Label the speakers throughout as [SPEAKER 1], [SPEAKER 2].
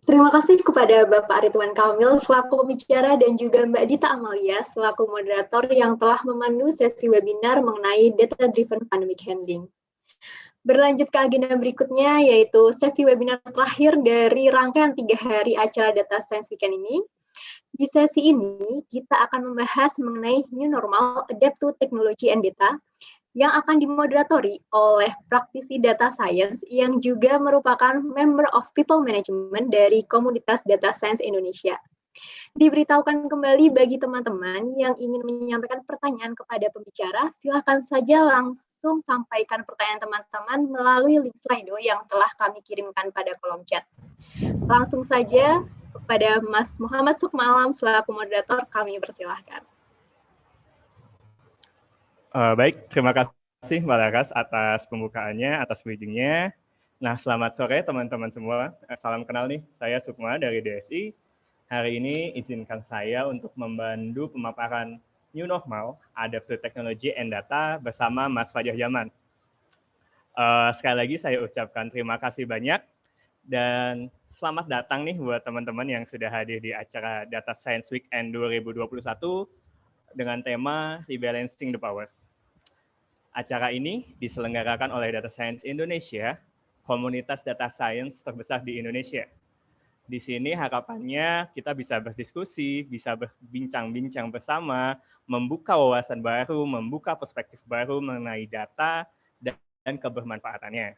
[SPEAKER 1] Terima kasih kepada Bapak Ridwan Kamil selaku pembicara dan juga Mbak Dita Amalia selaku moderator yang telah memandu sesi webinar mengenai Data Driven Pandemic Handling. Berlanjut ke agenda berikutnya, yaitu sesi webinar terakhir dari rangkaian 3 hari acara Data Science Weekend ini. Di sesi ini, kita akan membahas mengenai New Normal Adapt to Technology and Data, yang akan dimoderatori oleh praktisi data science yang juga merupakan member of people management dari komunitas data science Indonesia. Diberitahukan kembali bagi teman-teman yang ingin menyampaikan pertanyaan kepada pembicara, silakan saja langsung sampaikan pertanyaan teman-teman melalui link Slido yang telah kami kirimkan pada kolom chat. Langsung saja kepada Mas Muhammad Sukmalam selaku moderator, kami persilahkan.
[SPEAKER 2] Baik, terima kasih Mbak Laras atas pembukaannya, atas bridging-nya. Nah, selamat sore teman-teman semua. Salam kenal nih, saya Sukma dari DSI. Hari ini izinkan saya untuk membantu pemaparan New Normal, Adapt to Technology and Data bersama Mas Fajar Zaman. Sekali lagi saya ucapkan terima kasih banyak dan selamat datang nih buat teman-teman yang sudah hadir di acara Data Science Weekend 2021 dengan tema Rebalancing the Power. Acara ini diselenggarakan oleh Data Science Indonesia, komunitas data science terbesar di Indonesia. Di sini harapannya kita bisa berdiskusi, bisa berbincang-bincang bersama, membuka wawasan baru, membuka perspektif baru mengenai data dan kebermanfaatannya.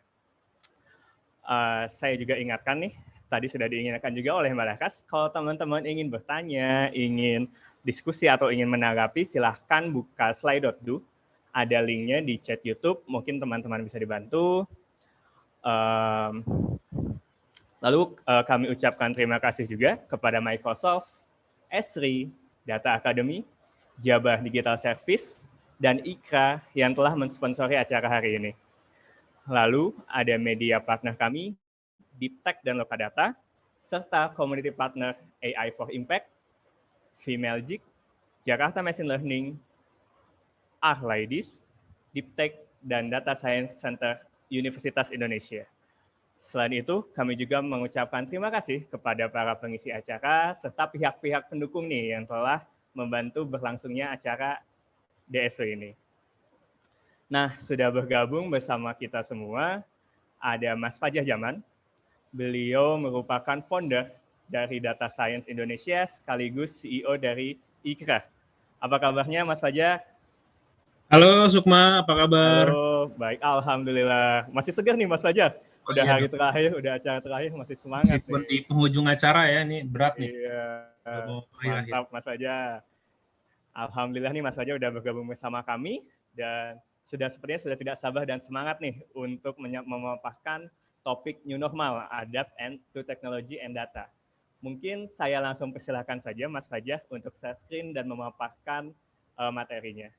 [SPEAKER 2] Saya juga ingatkan nih, tadi sudah diingatkan juga oleh Mbak Laras, kalau teman-teman ingin bertanya, ingin diskusi atau ingin menanggapi, silahkan buka Slido. Ada linknya di chat YouTube, mungkin teman-teman bisa dibantu. Lalu kami ucapkan terima kasih juga kepada Microsoft, Esri, Data Academy, Jabar Digital Service, dan IKRA yang telah mensponsori acara hari ini. Lalu ada media partner kami, Deep Tech dan Lokadata, serta community partner AI for Impact, Vmagic, Jakarta Machine Learning, Arlaidis, Deep Tech, dan Data Science Center Universitas Indonesia. Selain itu, kami juga mengucapkan terima kasih kepada para pengisi acara serta pihak-pihak pendukung nih yang telah membantu berlangsungnya acara DSW ini. Nah, sudah bergabung bersama kita semua, ada Mas Fajar Zaman. Beliau merupakan founder dari Data Science Indonesia sekaligus CEO dari IKRA. Apa kabarnya Mas Fajar?
[SPEAKER 3] Halo Sukma, apa kabar?
[SPEAKER 2] Halo, baik, alhamdulillah. Masih segar nih Mas Fajar. Udah hari terakhir, udah acara terakhir, masih semangat.
[SPEAKER 3] Meskipun di penghujung acara ya, ini berat nih.
[SPEAKER 2] Iya, mantap Mas Fajar. Alhamdulillah nih Mas Fajar udah bergabung bersama kami dan sepertinya sudah tidak sabar dan semangat nih untuk memaparkan topik New Normal, Adapt to Technology and Data. Mungkin saya langsung persilahkan saja Mas Fajar untuk share screen dan memaparkan materinya.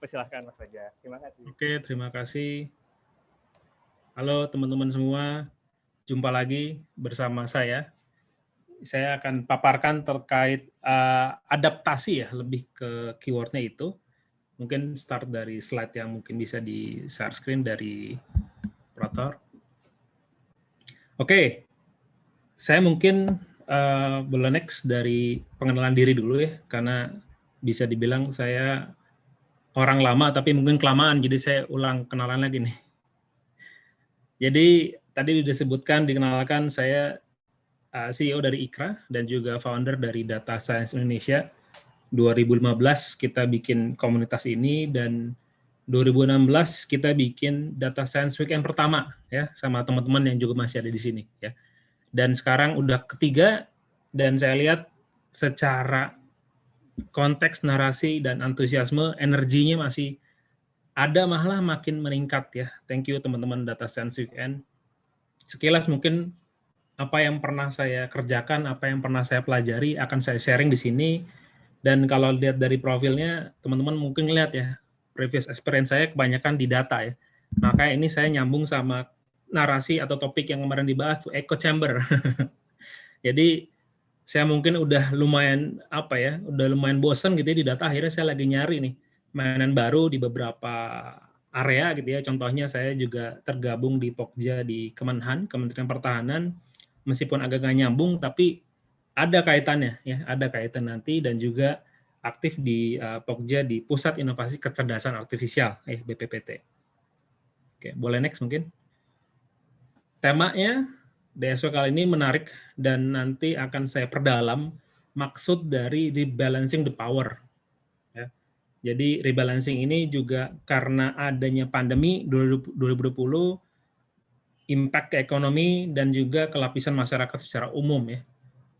[SPEAKER 2] Persilahkan Mas Fajar. Terima kasih.
[SPEAKER 3] Oke, terima kasih. Halo teman-teman semua, jumpa lagi bersama saya. Saya akan paparkan terkait adaptasi ya, lebih ke keywordnya itu. Mungkin start dari slide yang mungkin bisa di share screen dari operator. Oke, saya mungkin boleh next dari pengenalan diri dulu ya, karena bisa dibilang saya orang lama tapi mungkin kelamaan, jadi saya ulang kenalan lagi nih. Jadi tadi disebutkan, dikenalkan saya CEO dari IKRA dan juga founder dari Data Science Indonesia. 2015 kita bikin komunitas ini dan 2016 kita bikin Data Science Weekend pertama ya sama teman-teman yang juga masih ada di sini ya. Dan sekarang udah ketiga dan saya lihat secara konteks narasi dan antusiasme energinya masih ada, malah makin meningkat ya. Thank you teman-teman Data Science Weekend. Sekilas mungkin apa yang pernah saya kerjakan, apa yang pernah saya pelajari akan saya sharing di sini. Dan kalau lihat dari profilnya, teman-teman mungkin lihat ya, previous experience saya kebanyakan di data ya. Maka ini saya nyambung sama narasi atau topik yang kemarin dibahas tuh echo chamber. Jadi saya mungkin udah lumayan udah lumayan bosan gitu ya di data. Akhirnya saya lagi nyari nih mainan baru di beberapa area gitu ya. Contohnya saya juga tergabung di Pokja di Kemenhan, Kementerian Pertahanan, meskipun agak nggak nyambung, tapi ada kaitannya, ya, ada kaitan nanti, dan juga aktif di Pokja di Pusat Inovasi Kecerdasan Artifisial, BPPT. Oke, boleh next mungkin. Temanya DSW kali ini menarik dan nanti akan saya perdalam maksud dari rebalancing the power. Ya. Jadi rebalancing ini juga karena adanya pandemi 2020, impact ke ekonomi dan juga ke lapisan masyarakat secara umum, ya.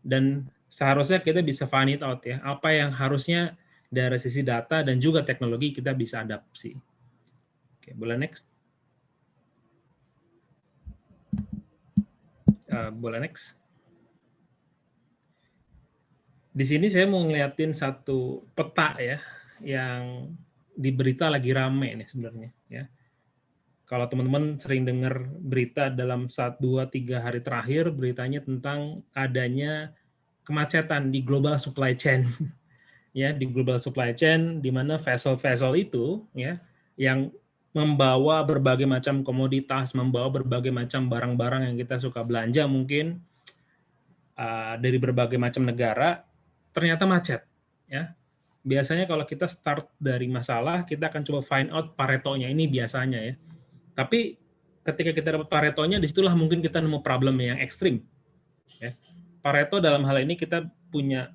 [SPEAKER 3] Dan seharusnya kita bisa find it out, ya, apa yang harusnya dari sisi data dan juga teknologi kita bisa adaptasi. Oke, boleh next. Boleh next. Di sini saya mau ngeliatin satu peta, ya, yang di berita lagi rame nih sebenarnya, ya. Kalau teman-teman sering dengar berita dalam 1, 2, 3 hari terakhir, beritanya tentang adanya kemacetan di global supply chain, ya, di global supply chain, di mana vessel-vessel itu, ya, yang membawa berbagai macam komoditas, membawa berbagai macam barang-barang yang kita suka belanja mungkin dari berbagai macam negara, ternyata macet, ya. Biasanya kalau kita start dari masalah, kita akan coba find out Paretonya ini biasanya, ya. Tapi ketika kita dapat Paretonya, disitulah mungkin kita nemu problem yang ekstrim, ya. Pareto dalam hal ini kita punya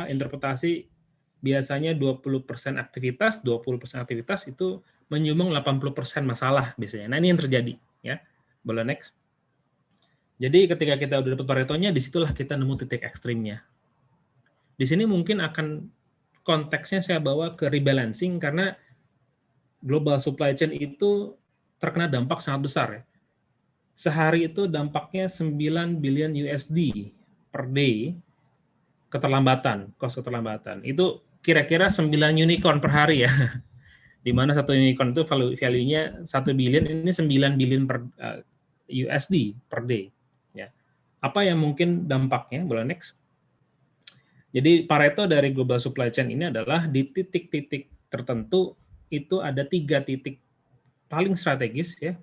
[SPEAKER 3] interpretasi biasanya 20% aktivitas, 20% aktivitas itu menyumbang 80% masalah biasanya. Nah, ini yang terjadi, ya. Boleh next. Jadi ketika kita udah dapat Paretonya, disitulah kita nemu titik ekstrimnya. Di sini mungkin akan konteksnya saya bawa ke rebalancing karena global supply chain itu terkena dampak sangat besar, ya. Sehari itu dampaknya 9 billion USD per day keterlambatan, cost keterlambatan. Itu kira-kira 9 unicorn per hari, ya. Di mana satu unicorn itu value-nya 1 billion, ini 9 billion per USD per day, ya. Apa yang mungkin dampaknya? Boleh next. Jadi Pareto dari global supply chain ini adalah di titik-titik tertentu itu ada 3 titik paling strategis, ya,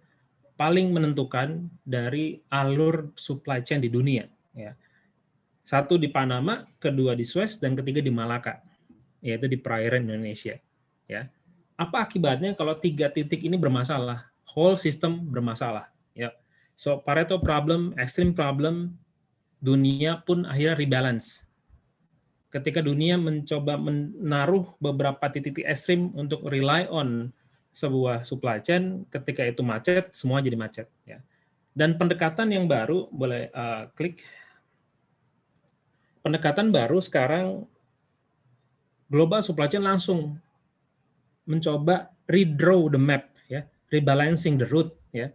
[SPEAKER 3] paling menentukan dari alur supply chain di dunia, ya. 1 di Panama, kedua di Suez, dan ketiga di Malaka, yaitu di perairan Indonesia, ya. Apa akibatnya kalau 3 titik ini bermasalah? Whole system bermasalah, ya. So Pareto problem, extreme problem, dunia pun akhirnya rebalance. Ketika dunia mencoba menaruh beberapa titik ekstrim untuk rely on sebuah supply chain, ketika itu macet, semua jadi macet, ya. Dan pendekatan yang baru, boleh klik. Pendekatan baru sekarang, global supply chain langsung mencoba redraw the map, ya, rebalancing the route, ya.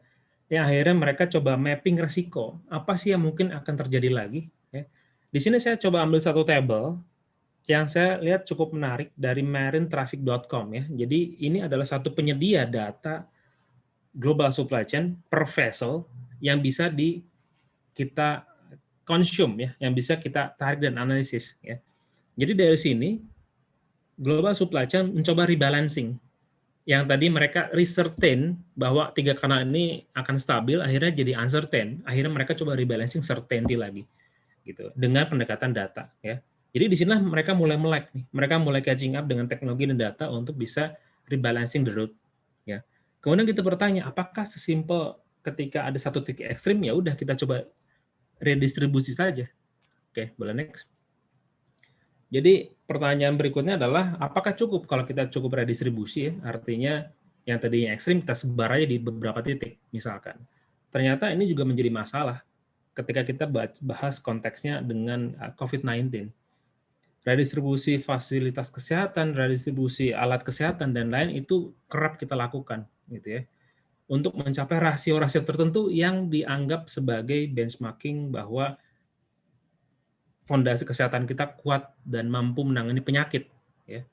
[SPEAKER 3] Yang akhirnya mereka coba mapping resiko. Apa sih yang mungkin akan terjadi lagi, ya. Di sini saya coba ambil satu table yang saya lihat cukup menarik dari marinetraffic.com, ya. Jadi ini adalah satu penyedia data global supply chain per vessel yang bisa kita consume, ya, yang bisa kita tarik dan analisis, ya. Jadi dari sini global supply chain mencoba rebalancing. Yang tadi mereka recertain bahwa 3 kanal ini akan stabil, akhirnya jadi uncertain. Akhirnya mereka coba rebalancing certainty lagi, gitu, dengan pendekatan data, ya. Jadi di sinilah mereka mulai melek nih. Mereka mulai catching up dengan teknologi dan data untuk bisa rebalancing the route, ya. Kemudian kita bertanya, apakah sesimpel ketika ada satu titik ekstrim, ya udah kita coba redistribusi saja. Oke, boleh next. Jadi pertanyaan berikutnya adalah, apakah cukup kalau kita cukup redistribusi, ya? Artinya yang tadinya ekstrim kita sebar aja di beberapa titik, misalkan. Ternyata ini juga menjadi masalah ketika kita bahas konteksnya dengan COVID-19. Redistribusi fasilitas kesehatan, redistribusi alat kesehatan, dan lain itu kerap kita lakukan, gitu, ya, untuk mencapai rasio-rasio tertentu yang dianggap sebagai benchmarking bahwa fondasi kesehatan kita kuat dan mampu menangani penyakit, ya.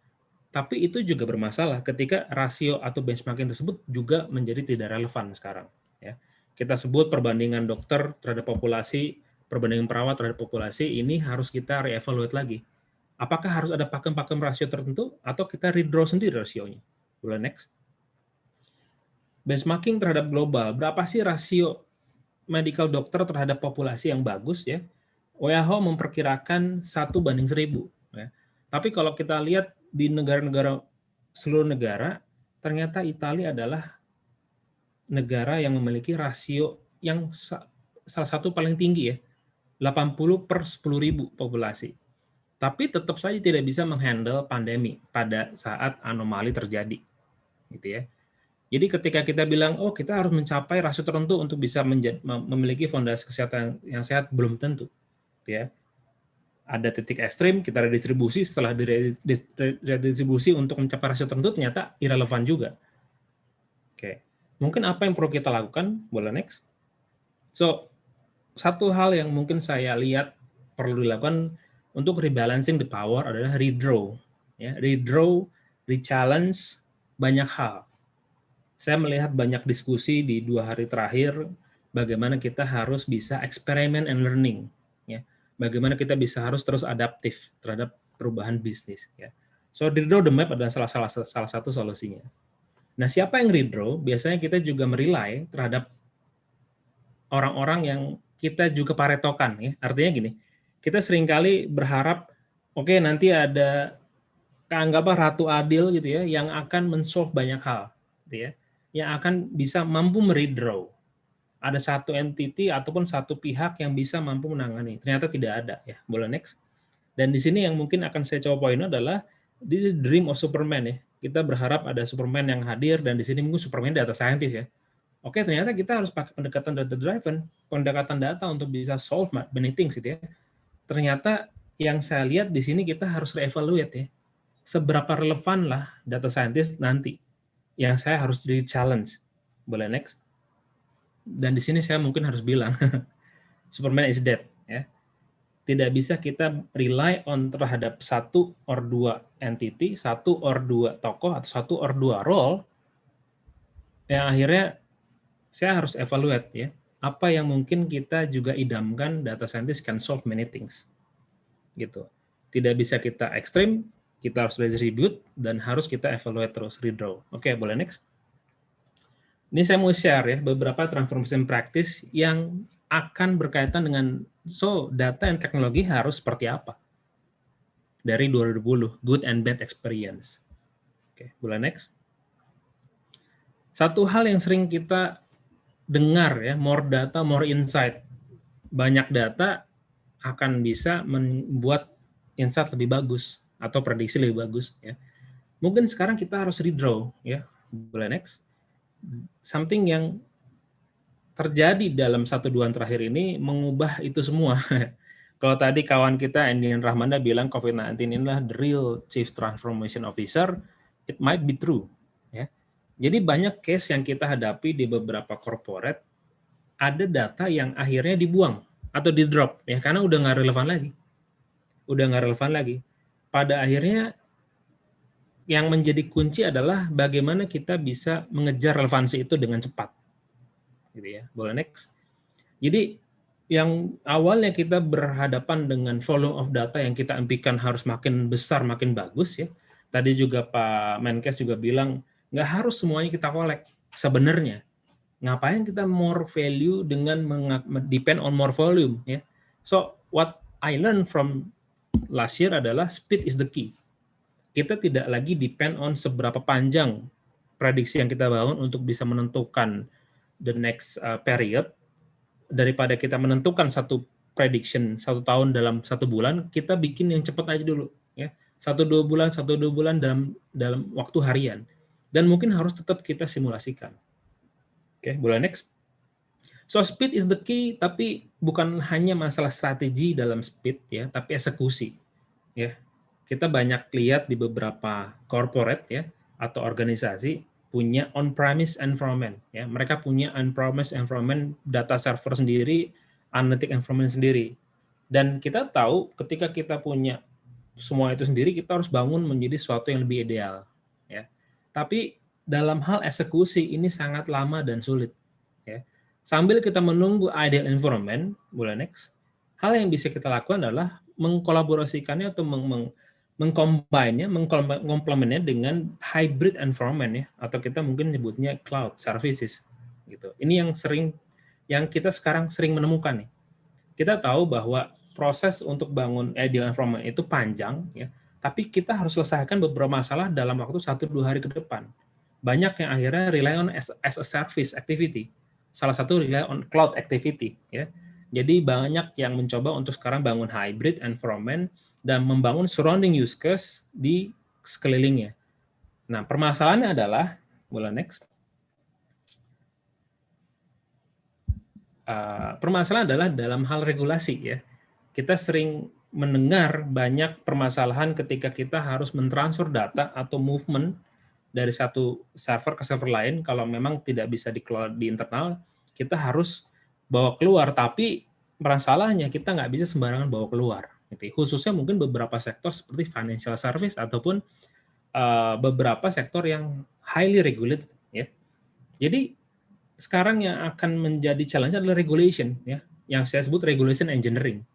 [SPEAKER 3] Tapi itu juga bermasalah ketika rasio atau benchmarking tersebut juga menjadi tidak relevan sekarang, ya. Kita sebut perbandingan dokter terhadap populasi, perbandingan perawat terhadap populasi, ini harus kita reevaluate lagi. Apakah harus ada pakem-pakem rasio tertentu atau kita redraw sendiri rasionya? Boleh next. Benchmarking terhadap global, berapa sih rasio medical doctor terhadap populasi yang bagus ya, WHO memperkirakan 1:1000. Ya. Tapi kalau kita lihat di seluruh negara, ternyata Italia adalah negara yang memiliki rasio yang salah satu paling tinggi ya, 80/10.000 populasi. Tapi tetap saja tidak bisa menghandle pandemi pada saat anomali terjadi, gitu ya. Jadi ketika kita bilang, oh kita harus mencapai rasio tertentu untuk bisa memiliki fondasi kesehatan yang sehat, belum tentu. Ya. Ada titik ekstrim, kita redistribusi, setelah redistribusi untuk mencapai rasio tertentu, ternyata irrelevan juga. Oke. Mungkin apa yang perlu kita lakukan? Boleh next. So, satu hal yang mungkin saya lihat perlu dilakukan untuk rebalancing the power adalah redraw. Ya, redraw, re-challenge, banyak hal. Saya melihat banyak diskusi di 2 hari terakhir bagaimana kita harus bisa experiment and learning, ya. Bagaimana kita bisa harus terus adaptif terhadap perubahan bisnis, ya. So redraw the map adalah salah satu solusinya. Nah, siapa yang redraw? Biasanya kita juga merely terhadap orang-orang yang kita juga paretokan, ya. Artinya gini, kita seringkali berharap oke, nanti ada anggaplah Ratu Adil gitu ya yang akan men-solve banyak hal, gitu ya. Yang akan bisa mampu meredraw. Ada satu entity ataupun satu pihak yang bisa mampu menangani. Ternyata tidak ada ya. Boleh next. Dan di sini yang mungkin akan saya coba poin adalah this is dream of Superman ya. Kita berharap ada Superman yang hadir dan di sini mungkin Superman data scientist ya. Oke, ternyata kita harus pakai pendekatan data driven, pendekatan data untuk bisa solve many things gitu ya. Ternyata yang saya lihat di sini kita harus re-evaluate ya. Seberapa relevan lah data scientist nanti yang saya harus di-challenge. Boleh next? Dan di sini saya mungkin harus bilang, Superman is dead. Ya. Tidak bisa kita rely on terhadap 1 or 2 entity, 1 or 2 tokoh, atau 1 or 2 role, yang akhirnya saya harus evaluate ya, apa yang mungkin kita juga idamkan data scientist can solve many things. Gitu. Tidak bisa kita ekstrim, kita harus redistribute, dan harus kita evaluate terus, redraw. Oke, boleh next? Ini saya mau share ya, beberapa transformation practice yang akan berkaitan dengan, data and teknologi harus seperti apa? Dari 2020, good and bad experience. Oke, boleh next? Satu hal yang sering kita dengar ya, more data, more insight. Banyak data akan bisa membuat insight lebih bagus atau prediksi lebih bagus ya. Mungkin sekarang kita harus redraw ya. Boleh next. Something yang terjadi dalam 1-2 terakhir ini mengubah itu semua. Kalau tadi kawan kita Endin Rahmanda bilang COVID-19 inilah the real Chief Transformation Officer, it might be true ya. Jadi banyak case yang kita hadapi di beberapa corporate, ada data yang akhirnya dibuang atau di drop ya karena udah nggak relevan lagi. Pada akhirnya yang menjadi kunci adalah bagaimana kita bisa mengejar relevansi itu dengan cepat. Gitu ya. Boleh next. Jadi yang awalnya kita berhadapan dengan volume of data yang kita impikan harus makin besar, makin bagus ya. Tadi juga Pak Menkes juga bilang nggak harus semuanya kita collect. Sebenarnya ngapain kita more value dengan depend on more volume ya. So what I learned from last year adalah speed is the key. Kita tidak lagi depend on seberapa panjang prediksi yang kita bangun untuk bisa menentukan the next period, daripada kita menentukan satu prediction 1 tahun dalam 1 bulan, kita bikin yang cepat aja dulu ya. 1-2 bulan dalam waktu harian. Dan mungkin harus tetap kita simulasikan. Oke, boleh next. So speed is the key, tapi bukan hanya masalah strategi dalam speed ya, tapi eksekusi. Ya. Kita banyak lihat di beberapa corporate ya atau organisasi punya on-premise environment ya. Mereka punya on-premise environment, data server sendiri, analytic environment sendiri. Dan kita tahu ketika kita punya semua itu sendiri, kita harus bangun menjadi sesuatu yang lebih ideal ya. Tapi dalam hal eksekusi ini sangat lama dan sulit ya. Sambil kita menunggu ideal environment, boleh next. Hal yang bisa kita lakukan adalah mengkolaborasikannya atau mengcombine-nya, mengkomplementnya dengan hybrid environment ya, atau kita mungkin nyebutnya cloud services gitu. Ini yang sering yang kita sekarang sering menemukan nih. Kita tahu bahwa proses untuk bangun ideal environment itu panjang, ya, tapi kita harus selesaikan beberapa masalah dalam waktu 1-2 hari ke depan. Banyak yang akhirnya rely on as a service activity. Salah satu rely on cloud activity, ya. Jadi banyak yang mencoba untuk sekarang bangun hybrid environment dan membangun surrounding use case di sekelilingnya. Nah, permasalahannya adalah, boleh next. Permasalahan adalah dalam hal regulasi, ya. Kita sering mendengar banyak permasalahan ketika kita harus mentransfer data atau movement dari satu server ke server lain. Kalau memang tidak bisa di internal, kita harus bawa keluar. Tapi masalahnya kita nggak bisa sembarangan bawa keluar. Khususnya mungkin beberapa sektor seperti financial service ataupun beberapa sektor yang highly regulated, ya. Jadi sekarang yang akan menjadi challenge adalah regulation, ya, yang saya sebut regulation engineering.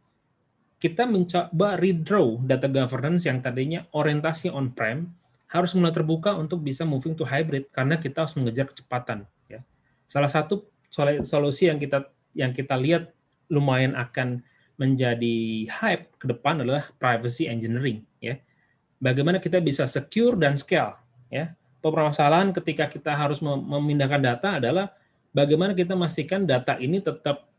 [SPEAKER 3] Kita mencoba redraw data governance yang tadinya orientasi on-prem harus mulai terbuka untuk bisa moving to hybrid karena kita harus mengejar kecepatan, ya. Salah satu solusi yang kita lihat lumayan akan menjadi hype ke depan adalah privacy engineering, ya. Bagaimana kita bisa secure dan scale, ya. Permasalahan ketika kita harus memindahkan data adalah bagaimana kita memastikan data ini tetap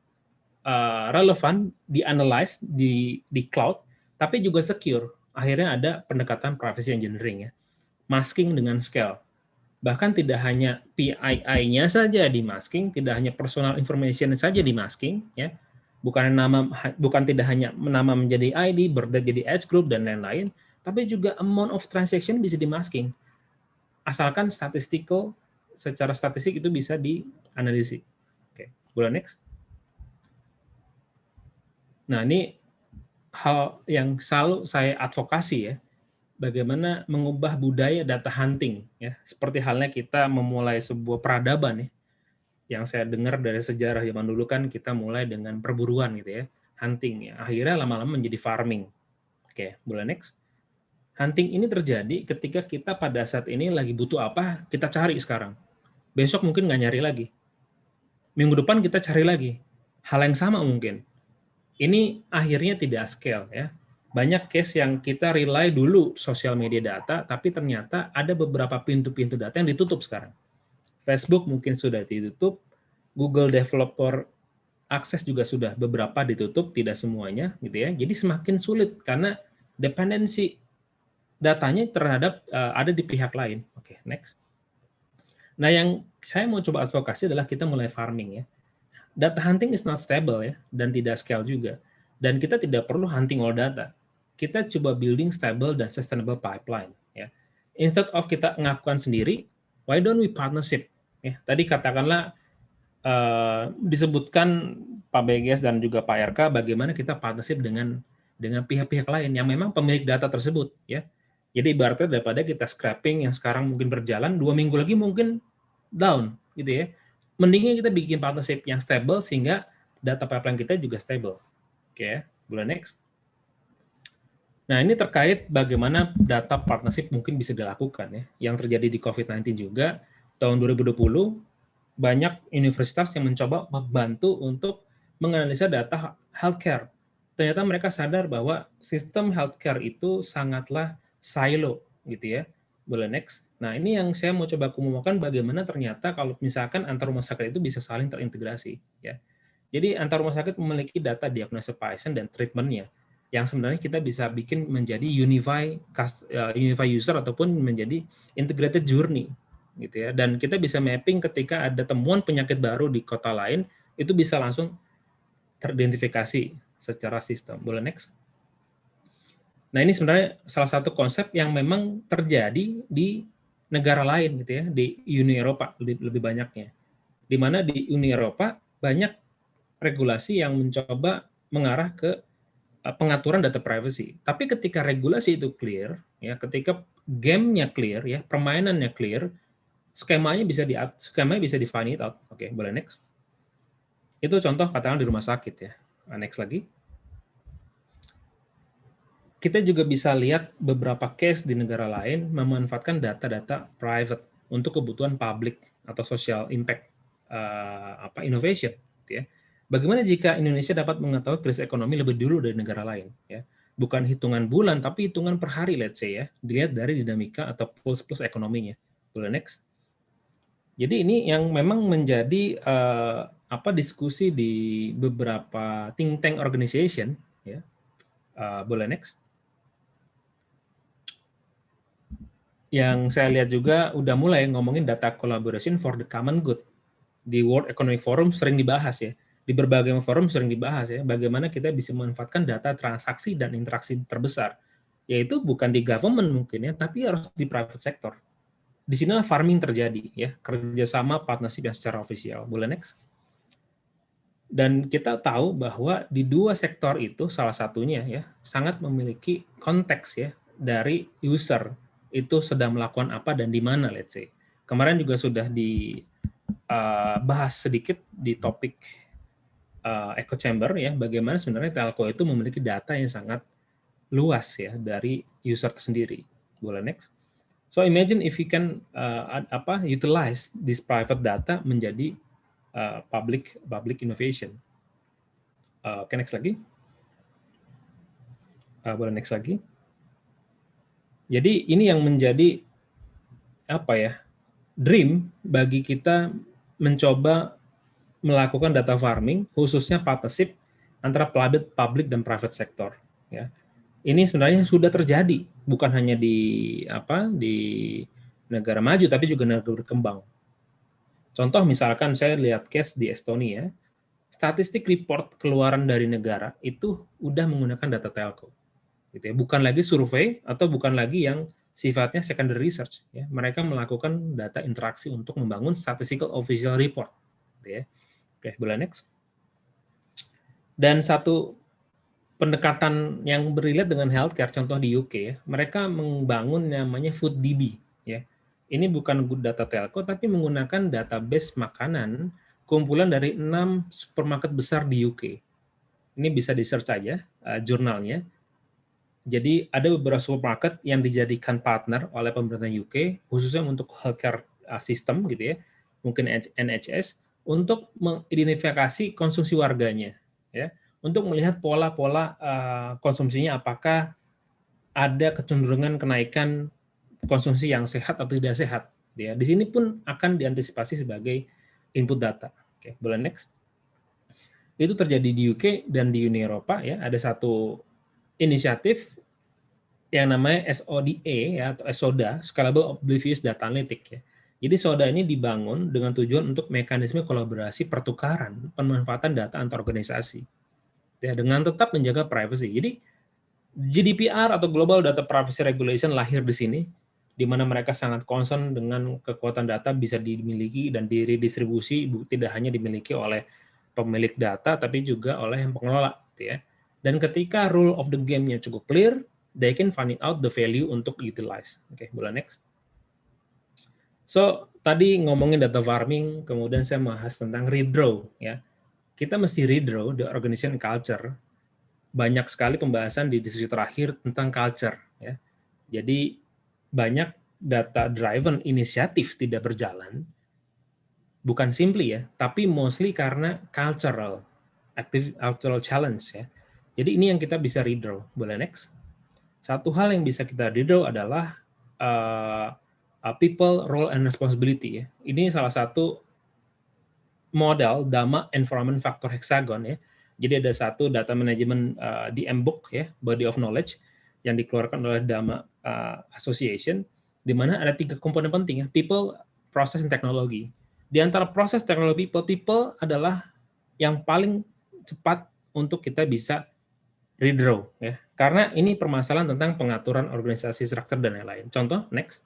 [SPEAKER 3] relevan, di-analyze di cloud, tapi juga secure. Akhirnya ada pendekatan privacy engineering, ya. Masking dengan scale. Bahkan tidak hanya PII-nya saja di masking, tidak hanya personal information saja di masking, ya. Bukan tidak hanya nama menjadi ID, birthday jadi age group dan lain-lain, tapi juga amount of transaction bisa di masking. Asalkan secara statistik itu bisa dianalisis. Oke, boleh next. Nah, ini hal yang selalu saya advokasi, ya. Bagaimana mengubah budaya data hunting, ya. Seperti halnya kita memulai sebuah peradaban, ya. Yang saya dengar dari sejarah zaman dulu kan kita mulai dengan perburuan gitu, ya. Hunting, ya. Akhirnya lama-lama menjadi farming. Oke, boleh next. Hunting ini terjadi ketika kita pada saat ini lagi butuh apa, kita cari sekarang. Besok mungkin nggak nyari lagi. Minggu depan kita cari lagi. Hal yang sama mungkin. Ini akhirnya tidak scale, ya. Banyak case yang kita rely dulu sosial media data, tapi ternyata ada beberapa pintu-pintu data yang ditutup sekarang. Facebook mungkin sudah ditutup, Google Developer Access juga sudah beberapa ditutup, tidak semuanya, gitu ya. Jadi semakin sulit karena dependensi datanya terhadap ada di pihak lain. Oke, next. Nah, yang saya mau coba advokasi adalah kita mulai farming, ya. Data hunting is not stable, ya, dan tidak scale juga. Dan kita tidak perlu hunting all data. Kita coba building stable dan sustainable pipeline, ya. Instead of kita ngakukan sendiri, why don't we partnership? Ya, tadi katakanlah disebutkan Pak BGS dan juga Pak RK bagaimana kita partnership dengan pihak-pihak lain yang memang pemilik data tersebut, ya. Jadi ibaratnya daripada kita scrapping yang sekarang mungkin berjalan 2 minggu lagi mungkin down, gitu ya. Mendingnya kita bikin partnership yang stable sehingga data pipeline kita juga stable. Oke, boleh next. Nah, ini terkait bagaimana data partnership mungkin bisa dilakukan, ya. Yang terjadi di COVID-19 juga tahun 2020 banyak universitas yang mencoba membantu untuk menganalisa data healthcare. Ternyata mereka sadar bahwa sistem healthcare itu sangatlah silo, gitu ya. Boleh next. Nah, ini yang saya mau coba kemukakan bagaimana ternyata kalau misalkan antar rumah sakit itu bisa saling terintegrasi, ya. Jadi antar rumah sakit memiliki data diagnosis pasien dan treatment-nya yang sebenarnya kita bisa bikin menjadi unify user ataupun menjadi integrated journey, gitu ya. Dan kita bisa mapping ketika ada temuan penyakit baru di kota lain, itu bisa langsung teridentifikasi secara sistem. Boleh next. Nah, ini sebenarnya salah satu konsep yang memang terjadi di negara lain, gitu ya, di Uni Eropa lebih banyaknya. Di mana di Uni Eropa banyak regulasi yang mencoba mengarah ke pengaturan data privacy. Tapi ketika regulasi itu clear, ya, ketika game-nya clear, ya, permainannya clear, skemanya bisa define it out. Oke, boleh next. Itu contoh katakan di rumah sakit, ya. Next lagi. Kita juga bisa lihat beberapa case di negara lain memanfaatkan data-data private untuk kebutuhan public atau social impact innovation. gitu ya. Bagaimana jika Indonesia dapat mengetahui krisis ekonomi lebih dulu dari negara lain? Ya, bukan hitungan bulan, tapi hitungan per hari, let's say ya. Dilihat dari dinamika atau plus ekonominya. Boleh next. Jadi ini yang memang menjadi diskusi di beberapa think tank organization. Ya, boleh next. Yang saya lihat juga udah mulai ngomongin data collaboration for the common good. Di World Economic Forum sering dibahas ya. Di berbagai forum sering dibahas ya, bagaimana kita bisa memanfaatkan data transaksi dan interaksi terbesar, yaitu bukan di government mungkin ya, tapi harus di private sector. Di sini farming terjadi ya, kerjasama partnership yang secara ofisial. Boleh next? Dan kita tahu bahwa di dua sektor itu salah satunya ya sangat memiliki konteks ya dari user itu sedang melakukan apa dan di mana, let's say. Kemarin juga sudah dibahas sedikit di topik echo chamber ya, bagaimana sebenarnya telco itu memiliki data yang sangat luas ya dari user tersendiri. Boleh next? So imagine if we can utilize this private data menjadi public innovation. Oke, next lagi. Boleh next lagi. Jadi ini yang menjadi dream bagi kita mencoba melakukan data farming, khususnya partnership antara public dan private sector. Ya, ini sebenarnya sudah terjadi, bukan hanya di negara maju, tapi juga negara berkembang. Contoh misalkan saya lihat case di Estonia, statistik report keluaran dari negara itu udah menggunakan data telco, gitu ya. Bukan lagi survei atau bukan lagi yang sifatnya secondary research. Ya, mereka melakukan data interaksi untuk membangun statistical official report, gitu ya. Oke, boleh next. Dan satu pendekatan yang berrelate dengan healthcare, contoh di UK ya, mereka membangun namanya FoodDB ya. Ini bukan data telco tapi menggunakan database makanan kumpulan dari 6 supermarket besar di UK. Ini bisa di-search aja jurnalnya. Jadi ada beberapa supermarket yang dijadikan partner oleh pemerintah UK khususnya untuk healthcare system gitu ya. Mungkin NHS untuk mengidentifikasi konsumsi warganya, ya, untuk melihat pola-pola konsumsinya, apakah ada kecenderungan kenaikan konsumsi yang sehat atau tidak sehat. Ya, di sini pun akan diantisipasi sebagai input data. Oke, boleh next. Itu terjadi di UK dan di Uni Eropa, ya, ada satu inisiatif yang namanya SODA, ya, atau SODA, Scalable Oblivious Data Analytics, ya. Jadi SODA ini dibangun dengan tujuan untuk mekanisme kolaborasi pertukaran pemanfaatan data antar organisasi, ya, dengan tetap menjaga privacy. Jadi GDPR atau Global Data Privacy Regulation lahir di sini, di mana mereka sangat concern dengan kekuatan data bisa dimiliki dan diredistribusi, tidak hanya dimiliki oleh pemilik data, tapi juga oleh yang pengelola, gitu ya. Dan ketika rule of the game-nya cukup clear, they can find out the value untuk utilize. Oke, boleh next. So, tadi ngomongin data farming, kemudian saya bahas tentang redraw. Ya. Kita mesti redraw the organization culture. Banyak sekali pembahasan di diskusi terakhir tentang culture. Ya. Jadi, banyak data-driven inisiatif tidak berjalan, bukan simply ya, tapi mostly karena cultural challenge. Ya. Jadi, ini yang kita bisa redraw. Boleh next? Satu hal yang bisa kita redraw adalah people, role, and responsibility. Ya. Ini salah satu model DAMA Environment Factor Hexagon. Ya. Jadi ada satu data management di M-Book, ya, Body of Knowledge, yang dikeluarkan oleh DAMA Association, di mana ada 3 komponen penting, ya, people, process, dan teknologi. Di antara proses, teknologi, people adalah yang paling cepat untuk kita bisa redraw, ya, karena ini permasalahan tentang pengaturan organisasi struktur dan lain-lain. Contoh, next.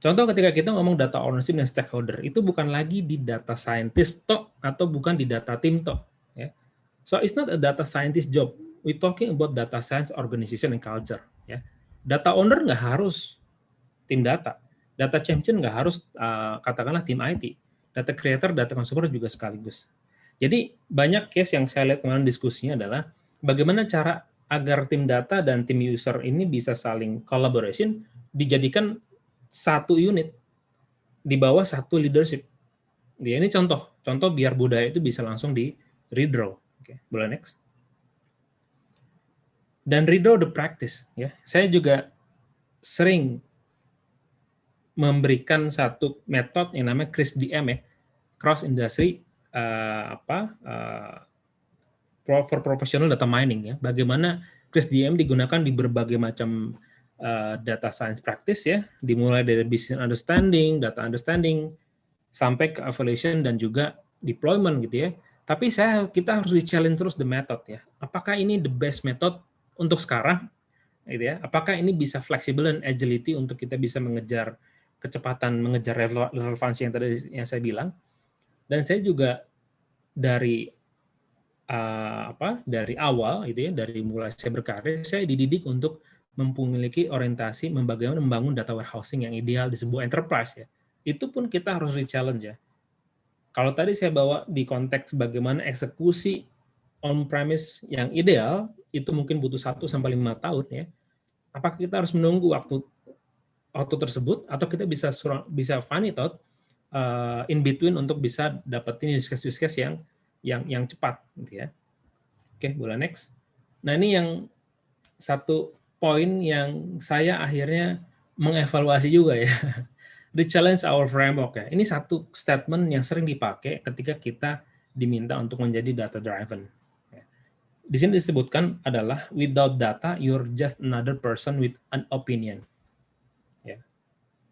[SPEAKER 3] Contoh ketika kita ngomong data ownership dan stakeholder, itu bukan lagi di data scientist toh, atau bukan di data team toh. Ya. So it's not a data scientist job. We talking about data science, organization, and culture. Ya. Data owner nggak harus tim data. Data champion nggak harus katakanlah tim IT. Data creator, data consumer juga sekaligus. Jadi banyak case yang saya lihat kemarin diskusinya adalah bagaimana cara agar tim data dan tim user ini bisa saling collaboration, dijadikan satu unit di bawah satu leadership. Ya, ini contoh Contoh biar budaya itu bisa langsung di redraw. Oke, boleh next. Dan redraw the practice, ya. Saya juga sering memberikan satu metode yang namanya CRISDM, ya, Cross Industry for Professional Data Mining, ya. Bagaimana CRISDM digunakan di berbagai macam data science practice, ya, dimulai dari business understanding, data understanding, sampai ke evaluation dan juga deployment gitu ya. Tapi kita harus di-challenge terus the method ya. Apakah ini the best method untuk sekarang? Gitu ya. Apakah ini bisa flexible dan agility untuk kita bisa mengejar kecepatan, mengejar relevansi yang tadi yang saya bilang. Dan saya juga dari dari awal gitu ya, dari mulai saya berkarir, saya dididik untuk memiliki orientasi bagaimana membangun data warehousing yang ideal di sebuah enterprise ya. Itu pun kita harus re-challenge ya. Kalau tadi saya bawa di konteks bagaimana eksekusi on-premise yang ideal, itu mungkin butuh 1-5 tahun ya. Apakah kita harus menunggu waktu tersebut, atau kita bisa find it out in between untuk bisa dapetin use case yang cepat gitu ya. Oke, boleh next. Nah, ini yang satu poin yang saya akhirnya mengevaluasi juga ya. Re-challenge our framework ya. Ini satu statement yang sering dipakai ketika kita diminta untuk menjadi data driven. Di sini disebutkan adalah without data you're just another person with an opinion. Ya.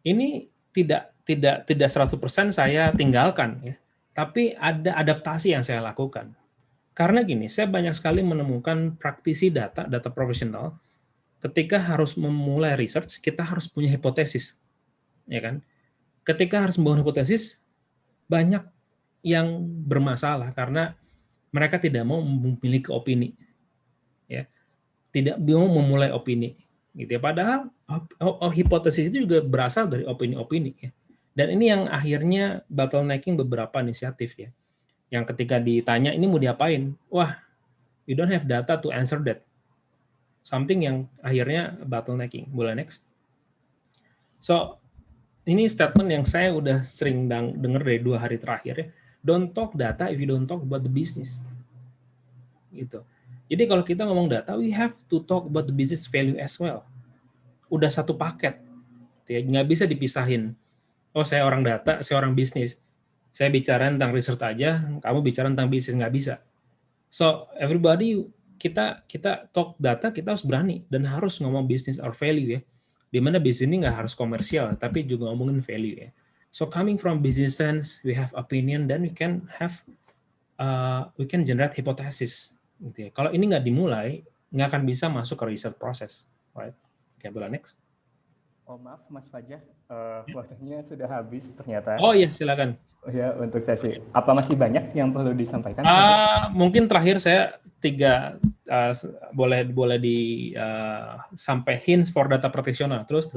[SPEAKER 3] Ini tidak 100% saya tinggalkan ya. Tapi ada adaptasi yang saya lakukan. Karena gini, saya banyak sekali menemukan praktisi data profesional ketika harus memulai research, kita harus punya hipotesis. Ya kan? Ketika harus membangun hipotesis, banyak yang bermasalah karena mereka tidak mau memiliki opini, ya, tidak mau memulai opini, gitu ya. Padahal hipotesis itu juga berasal dari opini-opini, ya. Dan ini yang akhirnya bottlenecking beberapa inisiatif, ya. Yang ketika ditanya ini mau diapain, wah, you don't have data to answer that. Something yang akhirnya bottlenecking. Boleh next? So, ini statement yang saya udah sering dengar dari 2 hari terakhir ya. Don't talk data if you don't talk about the business. Gitu. Jadi kalau kita ngomong data, we have to talk about the business value as well. Udah satu paket. Ya, nggak bisa dipisahin. Oh, saya orang data, saya orang bisnis. Saya bicara tentang research aja, kamu bicara tentang bisnis, nggak bisa. So, everybody, kita talk data, kita harus berani dan harus ngomong business or value ya. Di mana bisnis ini nggak harus komersial, tapi juga ngomongin value ya. So coming from business sense, we have opinion, then we can generate hypothesis. Gitu ya. Kalau ini nggak dimulai, nggak akan bisa masuk ke research process, right? Oke, boleh next.
[SPEAKER 2] Oh maaf, Mas Fajar, waktunya sudah habis ternyata.
[SPEAKER 3] Oh iya, silakan.
[SPEAKER 2] Oh ya, untuk sesi. Apa masih banyak yang perlu disampaikan?
[SPEAKER 3] Mungkin terakhir saya 3 boleh sampai hints for data practitioner. Terus.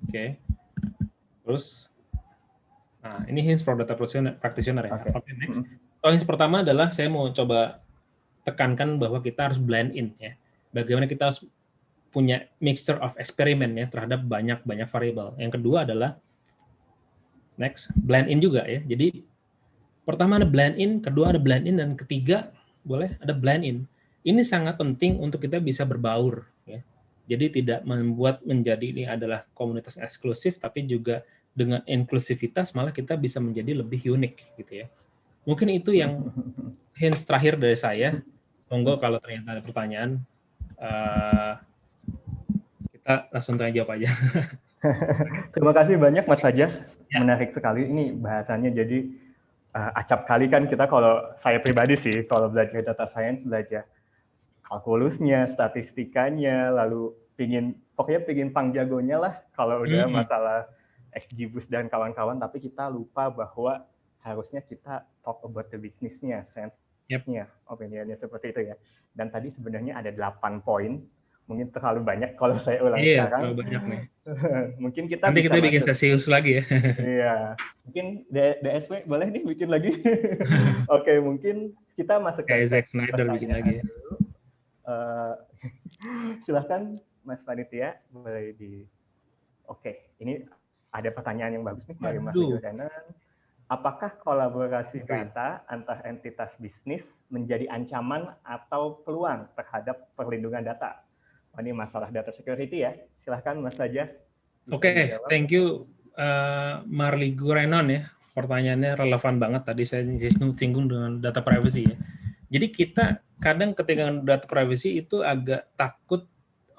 [SPEAKER 3] Oke. Terus. Nah, ini hints for data practitioner ya. Oke, next. Hints pertama adalah saya mau coba tekankan bahwa kita harus blend in ya. Bagaimana kita harus punya mixture of eksperimen ya terhadap banyak variabel. Yang kedua adalah next, blend in juga ya. Jadi pertama ada blend in, kedua ada blend in, dan ketiga boleh ada blend in. Ini sangat penting untuk kita bisa berbaur ya. Jadi tidak membuat menjadi ini adalah komunitas eksklusif, tapi juga dengan inklusivitas malah kita bisa menjadi lebih unik gitu ya. Mungkin itu yang hints terakhir dari saya. Monggo kalau ternyata ada pertanyaan, kita langsung tanya jawab aja.
[SPEAKER 2] Terima kasih banyak Mas Fajar, menarik sekali ini bahasannya. Jadi acap kali kan kita, kalau saya pribadi sih, kalau belajar data science, belajar kalkulusnya, statistikanya, lalu pokoknya pingin pang jagonya lah kalau udah masalah XGBoost dan kawan-kawan, tapi kita lupa bahwa harusnya kita talk about the business-nya, sense-nya, opinion-nya seperti itu ya. Dan tadi sebenarnya ada 8 poin, mungkin terlalu banyak kalau saya ulang sekarang.
[SPEAKER 3] Terlalu banyak nih.
[SPEAKER 2] Mungkin kita
[SPEAKER 3] nanti kita bikin sesi khusus lagi ya.
[SPEAKER 2] Iya, mungkin DSW boleh nih bikin lagi. Oke, mungkin kita masuk ke
[SPEAKER 3] Zack Snyder bikin lagi ya.
[SPEAKER 2] Silahkan Mas Panitia, boleh di Oke, ini ada pertanyaan yang bagus nih dari Mas Yodanan. Apakah kolaborasi data antar entitas bisnis menjadi ancaman atau peluang terhadap perlindungan data? Oh, ini masalah data security ya. Silahkan Mas Fajar.
[SPEAKER 3] Oke, thank you Marli Gurenon ya. Pertanyaannya relevan banget. Tadi saya singgung dengan data privacy ya. Jadi kita kadang ketika data privacy itu agak takut,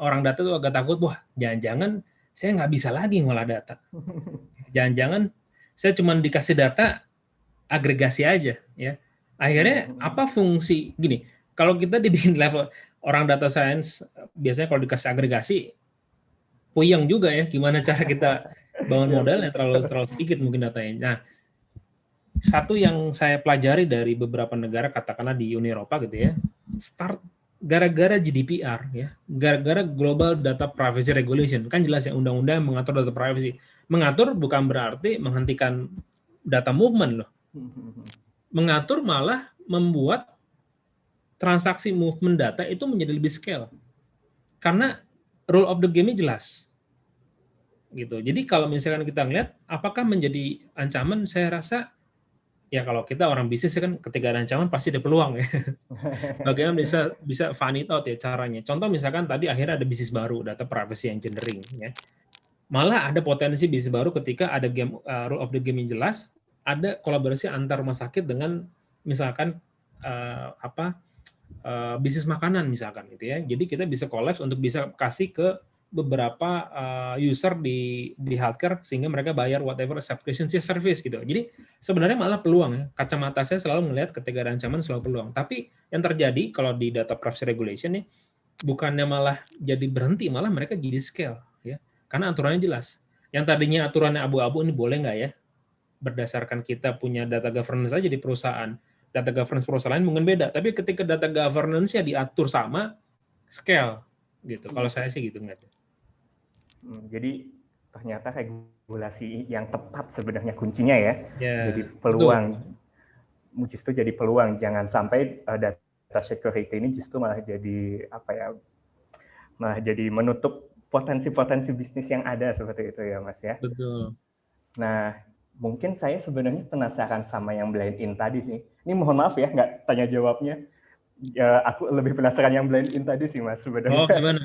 [SPEAKER 3] orang data itu agak takut, wah jangan-jangan saya nggak bisa lagi ngolah data. Jangan-jangan saya cuma dikasih data agregasi aja ya. Akhirnya apa fungsi gini? Kalau kita dibikin level orang data science biasanya kalau dikasih agregasi puyeng juga ya, gimana cara kita bangun modalnya terlalu sedikit mungkin datanya. Nah, satu yang saya pelajari dari beberapa negara, katakanlah di Uni Eropa gitu ya, start gara-gara GDPR ya, gara-gara Global Data Privacy Regulation, kan jelas ya undang-undang mengatur data privacy. Mengatur bukan berarti menghentikan data movement loh. Mengatur malah membuat transaksi movement data itu menjadi lebih scale. Karena rule of the game-nya jelas. Gitu. Jadi kalau misalkan kita ngelihat apakah menjadi ancaman, saya rasa ya kalau kita orang bisnis kan ketika ada ancaman pasti ada peluang ya. Bagaimana bisa find it out ya caranya. Contoh misalkan tadi akhirnya ada bisnis baru, data privacy engineering ya. Malah ada potensi bisnis baru ketika ada game rule of the game yang jelas, ada kolaborasi antar rumah sakit dengan misalkan bisnis makanan misalkan gitu ya. Jadi kita bisa collapse untuk bisa kasih ke beberapa user di healthcare sehingga mereka bayar whatever subscription service gitu. Jadi sebenarnya malah peluang ya. Kacamata saya selalu melihat ketika ada ancaman selalu peluang. Tapi yang terjadi kalau di data privacy regulation nih bukannya malah jadi berhenti, malah mereka jadi scale ya. Karena aturannya jelas. Yang tadinya aturannya abu-abu ini boleh nggak ya? Berdasarkan kita punya data governance aja di perusahaan. Data governance perusahaan lain mungkin beda, tapi ketika data governance-nya diatur sama, scale gitu. Kalau saya sih gitu nggak.
[SPEAKER 2] Jadi ternyata regulasi yang tepat sebenarnya kuncinya ya. Jadi peluang, justru jadi peluang. Jangan sampai data security ini justru malah jadi malah jadi menutup potensi-potensi bisnis yang ada seperti itu ya Mas ya.
[SPEAKER 3] Betul.
[SPEAKER 2] Nah, mungkin saya sebenarnya penasaran sama yang blend in tadi nih. Ini mohon maaf ya nggak tanya jawabnya. Aku lebih penasaran yang blend in tadi sih Mas sebenarnya.
[SPEAKER 3] Oh gimana?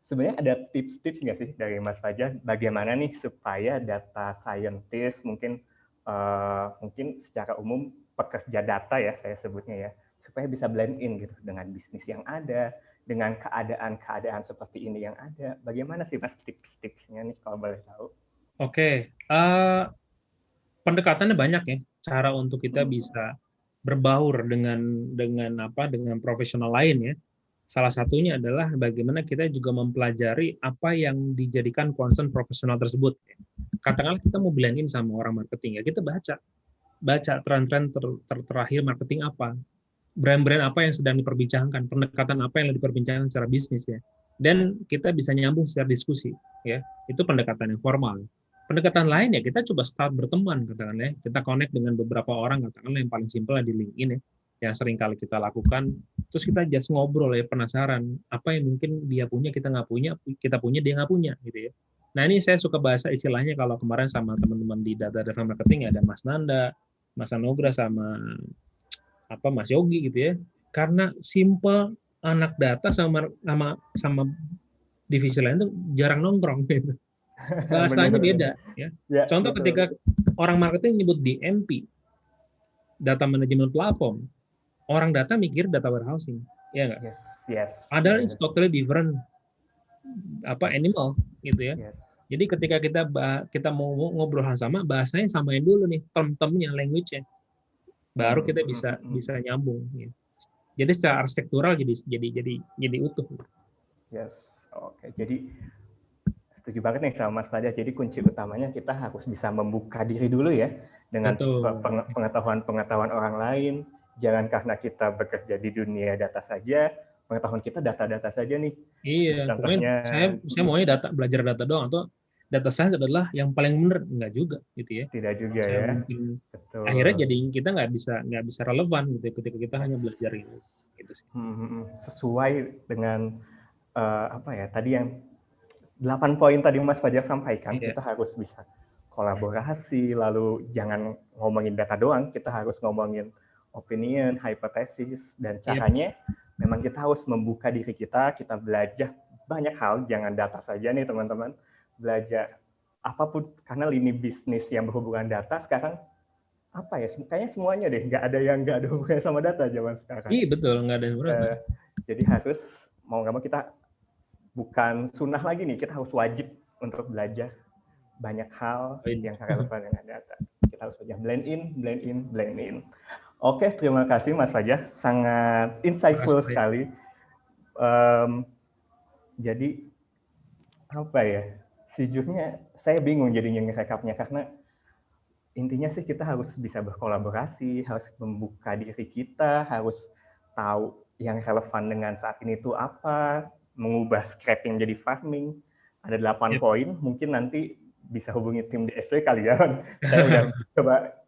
[SPEAKER 2] Sebenarnya ada tips-tips nggak sih dari Mas Fajar bagaimana nih supaya data scientist mungkin secara umum pekerja data ya saya sebutnya ya, supaya bisa blend in gitu dengan bisnis yang ada, dengan keadaan seperti ini yang ada. Bagaimana sih Mas tips-tipsnya nih kalau boleh tahu?
[SPEAKER 3] Oke, pendekatannya banyak ya cara untuk kita bisa berbaur dengan profesional lain ya. Salah satunya adalah bagaimana kita juga mempelajari apa yang dijadikan concern profesional tersebut. Katakanlah kita mau blend in sama orang marketing ya, kita baca tren-tren terakhir marketing apa, brand-brand apa yang sedang diperbincangkan, pendekatan apa yang diperbincangkan secara bisnis ya. Dan kita bisa nyambung secara diskusi ya. Itu pendekatan yang formal. Pendekatan lain ya kita coba start berteman katakanlah ya. Kita connect dengan beberapa orang katakanlah yang paling simpel di LinkedIn ya. Yang sering kali kita lakukan, terus kita just ngobrol ya, penasaran apa yang mungkin dia punya kita nggak punya, kita punya dia nggak punya gitu ya. Nah ini saya suka bahasa istilahnya kalau kemarin sama teman-teman di data driven marketing ada Mas Nanda, Mas Anugrah sama Mas Yogi gitu ya. Karena simple anak data sama divisi lain tuh jarang nongkrong gitu. Bahasanya beda ya. Contoh betul. Ketika orang marketing nyebut DMP, data management platform, orang data mikir data warehousing, ya nggak?
[SPEAKER 2] Yes.
[SPEAKER 3] Padahal it's totally different animal gitu ya. Yes. Jadi ketika kita mau ngobrol hal sama, bahasanya samain dulu nih term-termnya, language-nya, baru kita bisa nyambung. Ya. Jadi secara arsitektural jadi utuh.
[SPEAKER 2] Yes, oke. Jadi setuju banget nih sama Mas Fajar. Jadi kunci utamanya kita harus bisa membuka diri dulu ya dengan pengetahuan orang lain. Jangan karena kita bekerja di dunia data saja, pengetahuan kita data-data saja nih.
[SPEAKER 3] Iya, contohnya saya maunya belajar data doang atau data science adalah yang paling benar, enggak juga gitu ya.
[SPEAKER 2] Tidak juga ya.
[SPEAKER 3] Betul. Akhirnya jadi kita nggak bisa relevan gitu ketika kita hanya belajar itu. Gitu sih.
[SPEAKER 2] Sesuai dengan tadi yang 8 poin tadi Mas Fajar sampaikan,
[SPEAKER 3] Iya.
[SPEAKER 2] kita harus bisa kolaborasi, lalu jangan ngomongin data doang, kita harus ngomongin opinion, hypothesis, dan caranya memang kita harus membuka diri kita belajar banyak hal, jangan data saja nih teman-teman, belajar apapun, karena lini bisnis yang berhubungan data sekarang, apa ya, kayaknya semuanya deh, nggak ada yang nggak ada hubungannya sama data zaman sekarang.
[SPEAKER 3] Iya betul, nggak ada yang berapa.
[SPEAKER 2] Jadi harus, mau nggak mau kita bukan sunnah lagi nih, kita harus wajib untuk belajar banyak hal yang relevan dengan data. Kita harus belajar blend in. Oke, terima kasih Mas Fajar, sangat insightful sekali. Jadi apa ya? Sejujurnya saya bingung jadinya ngerekapnya, karena intinya sih kita harus bisa berkolaborasi, harus membuka diri kita, harus tahu yang relevan dengan saat ini itu apa, mengubah scraping jadi farming. Ada 8 poin, mungkin nanti bisa hubungi tim DSW kali ya. Saya udah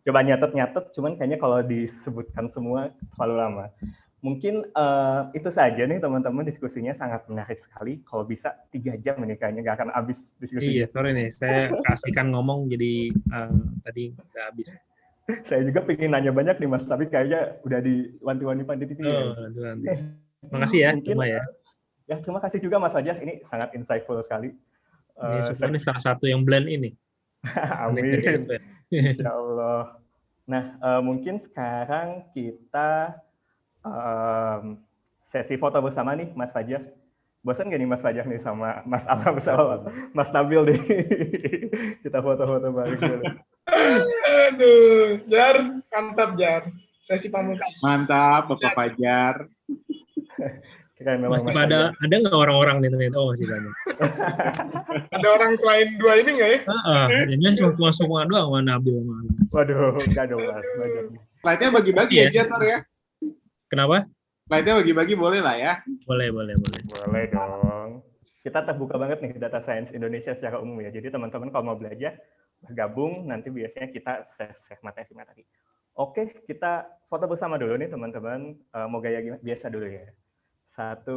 [SPEAKER 2] coba nyatet, cuman kayaknya kalau disebutkan semua terlalu lama. Mungkin itu saja nih teman-teman, diskusinya sangat menarik sekali. Kalau bisa 3 jam ini kayaknya nggak akan habis diskusinya.
[SPEAKER 3] Iya, sorry nih, saya kasihkan ngomong jadi tadi nggak habis.
[SPEAKER 2] Saya juga pengen nanya banyak nih Mas, tapi kayaknya udah diwanti-wanti panitia.
[SPEAKER 3] Makasih ya,
[SPEAKER 2] mungkin,
[SPEAKER 3] ya.
[SPEAKER 2] Ya, terima kasih juga Mas Fajar, ini sangat insightful sekali.
[SPEAKER 3] Ini salah satu yang blend ini.
[SPEAKER 2] Amin. Insya Allah. Nah, mungkin sekarang kita sesi foto bersama nih, Mas Fajar. Bosan gak nih Mas Fajar nih sama Mas Alam bersama Mas Nabil deh. Kita foto-foto bareng dulu.
[SPEAKER 4] Aduh, Jar, mantap Jar. Sesi pamungkas.
[SPEAKER 5] Mantap, Bapak Fajar.
[SPEAKER 3] Masih ada nggak orang-orang di internet? Oh, masih banyak.
[SPEAKER 4] Ada orang selain dua ini nggak ya?
[SPEAKER 3] Jangan semua doang sama Nabil.
[SPEAKER 2] Waduh, nggak dong Mas.
[SPEAKER 5] Slide-nya bagi-bagi ya, Jar, ya?
[SPEAKER 3] Kenapa?
[SPEAKER 5] Slide-nya bagi-bagi boleh lah ya?
[SPEAKER 3] Boleh.
[SPEAKER 2] Boleh dong. Kita terbuka banget nih data science Indonesia secara umum ya. Jadi teman-teman kalau mau belajar, bergabung, nanti biasanya kita share materi-materi. Oke, kita foto bersama dulu nih teman-teman. Mau gaya biasa dulu ya. 1,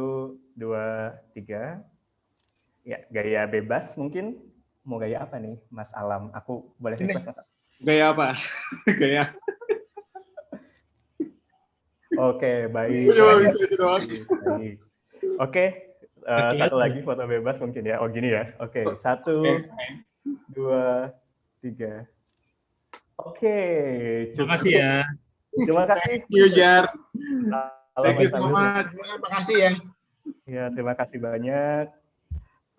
[SPEAKER 2] 2, 3. Ya, gaya bebas mungkin. Mau gaya apa nih, Mas Alam? Aku boleh request Mas Alam?
[SPEAKER 5] Gaya apa? Gaya.
[SPEAKER 2] Oke, baik. Oke, satu lagi foto bebas mungkin ya. Oh, gini ya. Oke, 1, 2, 3. Oke,
[SPEAKER 3] terima kasih ya.
[SPEAKER 2] Terima kasih.
[SPEAKER 5] Thank you, Jar.
[SPEAKER 4] Thank you so much. Terima kasih ya.
[SPEAKER 2] Ya, terima kasih banyak.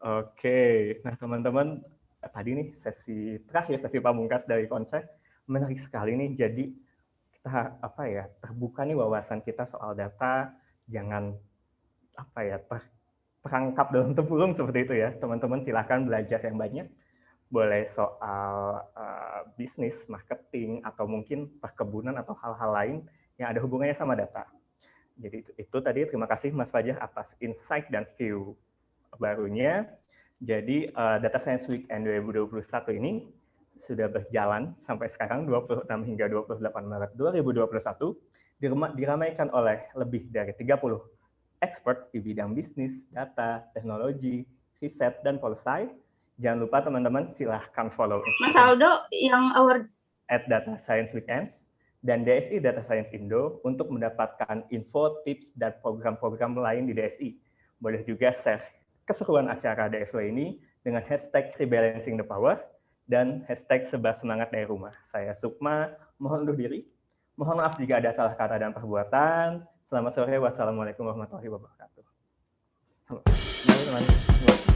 [SPEAKER 2] Oke, nah teman-teman, tadi nih sesi terakhir, sesi pamungkas dari konsep, menarik sekali nih. Jadi kita terbuka nih wawasan kita soal data, jangan terperangkap dalam tempurung seperti itu ya. Teman-teman silahkan belajar yang banyak, boleh soal bisnis, marketing, atau mungkin perkebunan atau hal-hal lain yang ada hubungannya sama data. Jadi itu tadi, terima kasih Mas Fajar atas insight dan view barunya. Jadi Data Science Weekend 2021 ini sudah berjalan sampai sekarang 26 hingga 28 Maret 2021, diramaikan oleh lebih dari 30 expert di bidang bisnis, data, teknologi, riset, dan policy. Jangan lupa teman-teman silahkan follow
[SPEAKER 6] Mas Aldo yang
[SPEAKER 2] @Data Science Weekends dan DSI Data Science Indo untuk mendapatkan info, tips, dan program-program lain di DSI. Boleh juga share keseruan acara DSW ini dengan hashtag #rebalancing the power dan hashtag sebar semangat dari rumah. Saya Sukma, mohon undur diri. Mohon maaf jika ada salah kata dan perbuatan. Selamat sore, wassalamualaikum warahmatullahi wabarakatuh. Halo, teman-teman.